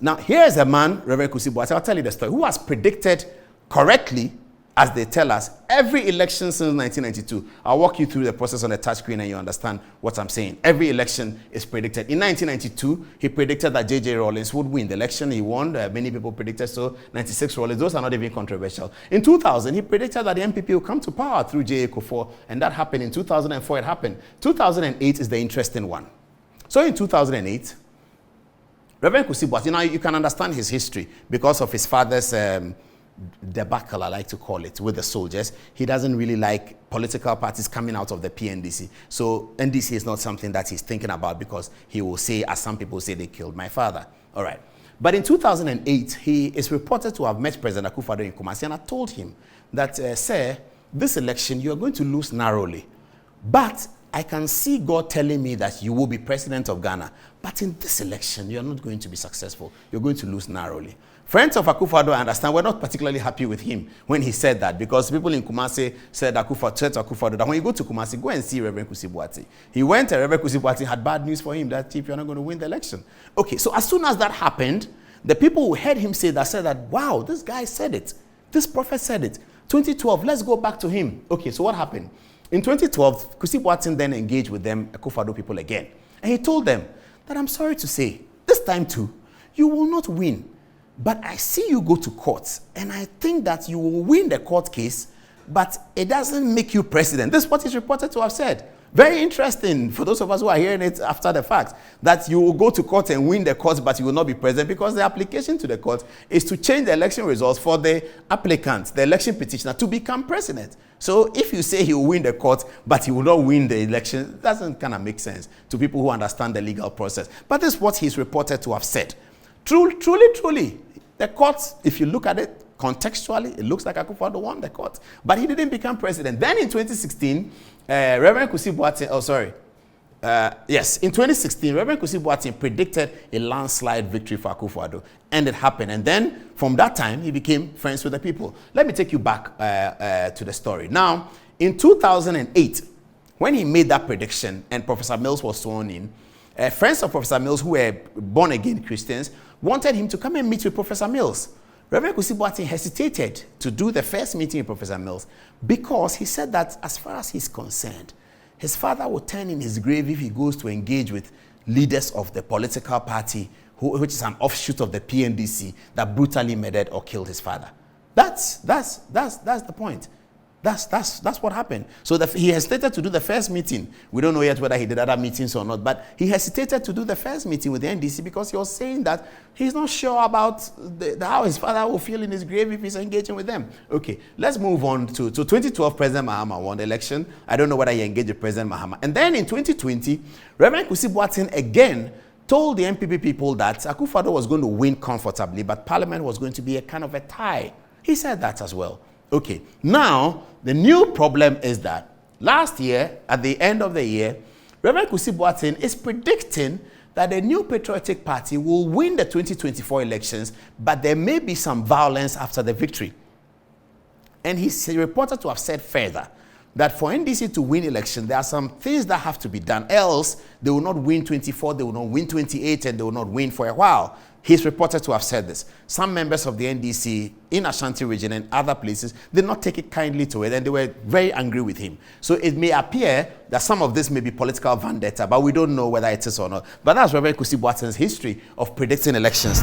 Now, here's a man, Reverend Kusi Boateng, I'll tell you the story, who has predicted correctly, as they tell us, every election since 1992. I'll walk you through the process on the touchscreen and you understand what I'm saying. Every election is predicted. In 1992, he predicted that J.J. Rawlings would win the election. He won. Many people predicted so. 96 Rawlings. Those are not even controversial. In 2000, he predicted that the MPP will come to power through J.A. Kufuor, and that happened. In 2004, it happened. 2008 is the interesting one. So in 2008, Reverend Kusi Boateng, now you can understand his history because of his father's debacle, I like to call it, with the soldiers. He doesn't really like political parties coming out of the PNDC. So NDC is not something that he's thinking about because he will say, as some people say, they killed my father. All right. But in 2008, he is reported to have met President Akufo-Addo in Kumasi, and I told him that, sir, this election, you are going to lose narrowly. But I can see God telling me that you will be president of Ghana. But in this election, you are not going to be successful. You're going to lose narrowly. Friends of Akufo-Addo, I understand, were not particularly happy with him when he said that, because people in Kumasi said to Akufo-Addo that when you go to Kumasi, go and see Reverend Kusi Boateng. He went, and Reverend Kusi Boateng had bad news for him, that Chief, you're not going to win the election. Okay, so as soon as that happened, the people who heard him say that said that, wow, this guy said it. This prophet said it. 2012, let's go back to him. Okay, so what happened? In 2012, Kusi Boateng then engaged with them, Akufo-Addo people again. And he told them that, I'm sorry to say, this time too, you will not win. But I see you go to court, and I think that you will win the court case, but it doesn't make you president. This is what he's reported to have said. Very interesting for those of us who are hearing it after the fact, that you will go to court and win the court, but you will not be president, because the application to the court is to change the election results for the applicant, the election petitioner, to become president. So if you say he will win the court, but he will not win the election, it doesn't kind of make sense to people who understand the legal process. But this is what he's reported to have said. Truly, the court, if you look at it contextually, it looks like Akufo-Addo won the court. But he didn't become president. Then in 2016, Reverend Kusi Boateng, in 2016, Reverend Kusi Boateng predicted a landslide victory for Akufo-Addo, and it happened. And then, from that time, he became friends with the people. Let me take you back to the story. Now, in 2008, when he made that prediction and Professor Mills was sworn in, friends of Professor Mills who were born-again Christians wanted him to come and meet with Professor Mills. Reverend Kusi Boateng hesitated to do the first meeting with Professor Mills because he said that as far as he's concerned, his father will turn in his grave if he goes to engage with leaders of the political party, which is an offshoot of the PNDC, that brutally murdered or killed his father. That's the point. That's what happened. So he hesitated to do the first meeting. We don't know yet whether he did other meetings or not, but he hesitated to do the first meeting with the NDC because he was saying that he's not sure about how his father will feel in his grave if he's engaging with them. Okay, let's move on to 2012. President Mahama won the election. I don't know whether he engaged with President Mahama. And then in 2020, Reverend Kusi Boateng again told the MPP people that Akufo-Addo was going to win comfortably, but Parliament was going to be a kind of a tie. He said that as well. Okay, now the new problem is that last year, at the end of the year, Reverend Kusi Boateng is predicting that the New Patriotic Party will win the 2024 elections, but there may be some violence after the victory. And he's reported to have said further that for NDC to win election, there are some things that have to be done, else they will not win 24, they will not win 28, and they will not win for a while. He's reported to have said this. Some members of the NDC in Ashanti region and other places did not take it kindly to it, and they were very angry with him. So it may appear that some of this may be political vendetta, but we don't know whether it is or not. But that's Reverend Kusi Boateng's history of predicting elections.